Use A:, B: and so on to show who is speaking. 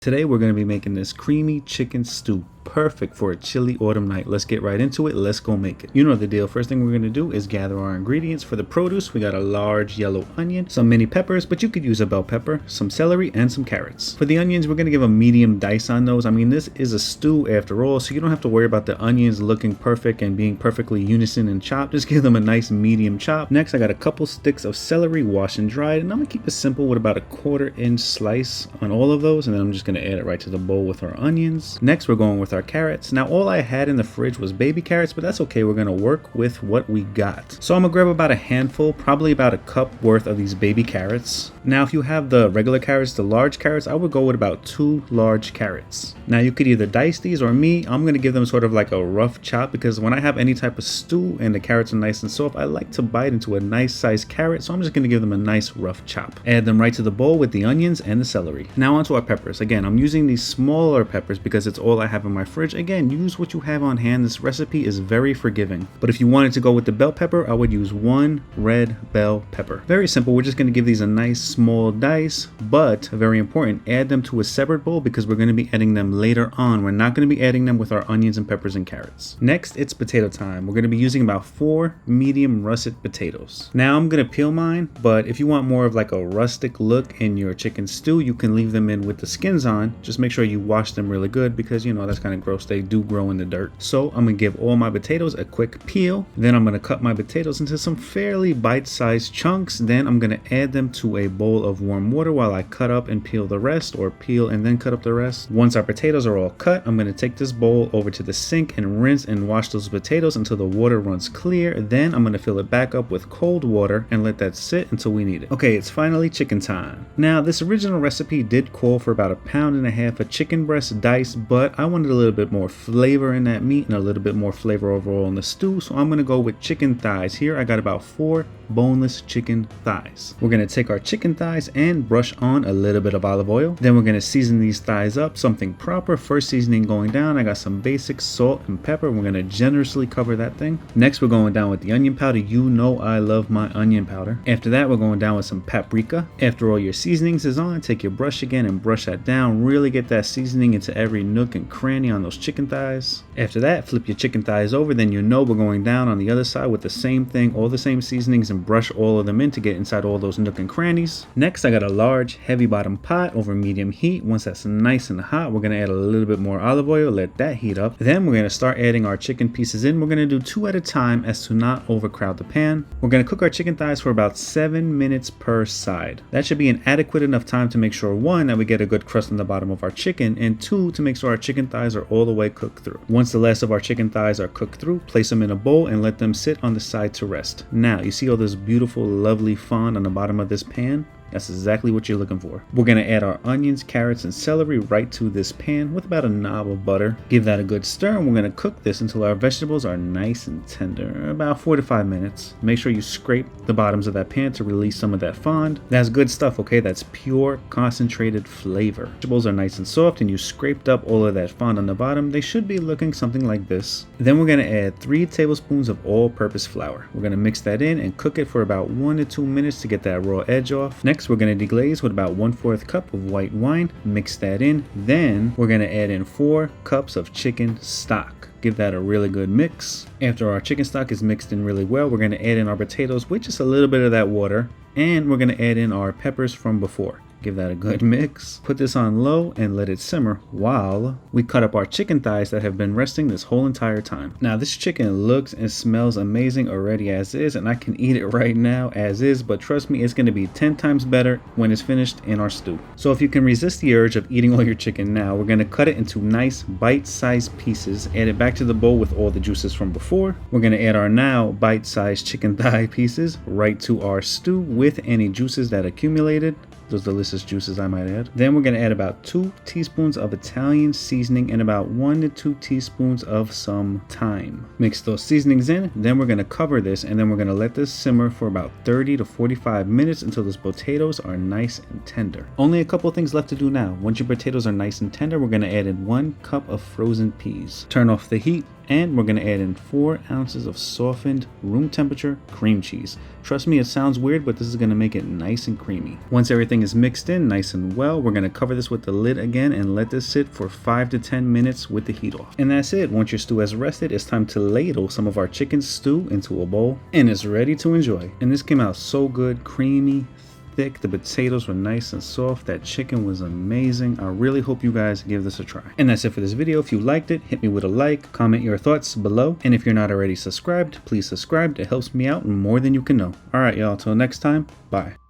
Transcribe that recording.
A: Today we're going to be making this creamy chicken stew, perfect for a chilly autumn night. Let's get right into it. Let's go make it. You know the deal. First thing we're going to do is gather our ingredients. For the produce, we got a large yellow onion, some mini peppers, but you could use a bell pepper, some celery, and some carrots. For the onions, we're going to give a medium dice on those. I mean, this is a stew after all, so you don't have to worry about the onions looking perfect and being perfectly unison and chopped. Just give them a nice medium chop. Next, I got a couple sticks of celery washed and dried, and I'm going to keep it simple with about a 1/4 inch slice on all of those, and then I'm just going to add it right to the bowl with our onions. Next, we're going with our carrots. Now, all I had in the fridge was baby carrots, but that's okay. We're going to work with what we got. So I'm going to grab about a handful, probably about a cup worth of these baby carrots. Now, if you have the regular carrots, the large carrots, I would go with about 2 large carrots. Now, you could either dice these, or me, I'm going to give them sort of like a rough chop, because when I have any type of stew and the carrots are nice and soft, I like to bite into a nice sized carrot, so I'm just going to give them a nice rough chop. Add them right to the bowl with the onions and the celery. Now onto our peppers. Again, I'm using these smaller peppers because it's all I have in my fridge. Again, use what you have on hand. This recipe is very forgiving. But if you wanted to go with the bell pepper, I would use 1 red bell pepper. Very simple. We're just going to give these a nice small dice, but very important, add them to a separate bowl because we're going to be adding them later on. We're not going to be adding them with our onions and peppers and carrots. Next, it's potato time. We're going to be using about 4 medium russet potatoes. Now I'm going to peel mine, but if you want more of like a rustic look in your chicken stew, you can leave them in with the skins on. Just make sure you wash them really good because you know that's kind of gross. They do grow in the dirt. So I'm going to give all my potatoes a quick peel. Then I'm going to cut my potatoes into some fairly bite-sized chunks. Then I'm going to add them to a bowl of warm water while I cut up and peel the rest, or peel and then cut up the rest. Once our potatoes are all cut, I'm going to take this bowl over to the sink and rinse and wash those potatoes until the water runs clear. Then I'm going to fill it back up with cold water and let that sit until we need it. Okay, it's finally chicken time. Now, this original recipe did call for about 1.5 pounds of chicken breast diced, but I wanted a little bit more flavor in that meat and a little bit more flavor overall in the stew, so I'm going to go with chicken thighs. Here I got about 4 boneless chicken thighs. We're going to take our chicken thighs and brush on a little bit of olive oil. Then we're going to season these thighs up, something proper. First seasoning going down, I got some basic salt and pepper. We're going to generously cover that thing. Next, we're going down with the onion powder. You know I love my onion powder. After that, we're going down with some paprika. After all your seasonings is on, take your brush again and brush that down. Really get that seasoning into every nook and cranny on those chicken thighs. After that, flip your chicken thighs over. Then you know we're going down on the other side with the same thing, all the same seasonings, and brush all of them in to get inside all those nook and crannies. Next, I got a large heavy bottom pot over medium heat. Once that's nice and hot, we're going to add a little bit more olive oil, let that heat up. Then we're going to start adding our chicken pieces in. We're going to do 2 at a time as to not overcrowd the pan. We're going to cook our chicken thighs for about 7 minutes per side. That should be an adequate enough time to make sure, 1, that we get a good crust on the bottom of our chicken, and 2, to make sure our chicken thighs are all the way cooked through. Once the last of our chicken thighs are cooked through, place them in a bowl and let them sit on the side to rest. Now, you see all this beautiful, lovely fond on the bottom of this pan? That's exactly what you're looking for. We're going to add our onions, carrots, and celery right to this pan with about a knob of butter. Give that a good stir, and we're going to cook this until our vegetables are nice and tender, about 4 to 5 minutes. Make sure you scrape the bottoms of that pan to release some of that fond. That's good stuff, okay? That's pure, concentrated flavor. Vegetables are nice and soft, and you scraped up all of that fond on the bottom. They should be looking something like this. Then we're going to add 3 tablespoons of all-purpose flour. We're going to mix that in and cook it for about 1 to 2 minutes to get that raw edge off. Next, we're going to deglaze with about 1/4 cup of white wine. Mix that in. Then we're going to add in 4 cups of chicken stock. Give that a really good mix. After our chicken stock is mixed in really well, we're going to add in our potatoes with just a little bit of that water, and we're going to add in our peppers from before. Give that a good mix. Put this on low and let it simmer while we cut up our chicken thighs that have been resting this whole entire time. Now, this chicken looks and smells amazing already as is, and I can eat it right now as is, but trust me, it's going to be 10 times better when it's finished in our stew. So if you can resist the urge of eating all your chicken now, we're going to cut it into nice bite-sized pieces, add it back to the bowl with all the juices from before. We're going to add our now bite-sized chicken thigh pieces right to our stew with any juices that accumulated. Those delicious juices, I might add. Then we're going to add about 2 teaspoons of Italian seasoning and about 1 to 2 teaspoons of some thyme. Mix those seasonings in. Then we're going to cover this, and then we're going to let this simmer for about 30 to 45 minutes until those potatoes are nice and tender. Only a couple things left to do now. Once your potatoes are nice and tender, we're going to add in 1 cup of frozen peas. Turn off the heat And we're gonna add in 4 ounces of softened room temperature cream cheese. Trust me, it sounds weird, but this is gonna make it nice and creamy. Once everything is mixed in nice and well, we're gonna cover this with the lid again and let this sit for 5 to 10 minutes with the heat off. And that's it. Once your stew has rested, it's time to ladle some of our chicken stew into a bowl, and it's ready to enjoy. And this came out so good, creamy, thick. The potatoes were nice and soft. That chicken was amazing. I really hope you guys give this a try. And that's it for this video. If you liked it, hit me with a like, comment your thoughts below. And if you're not already subscribed, please subscribe. It helps me out more than you can know. All right, y'all. Till next time. Bye.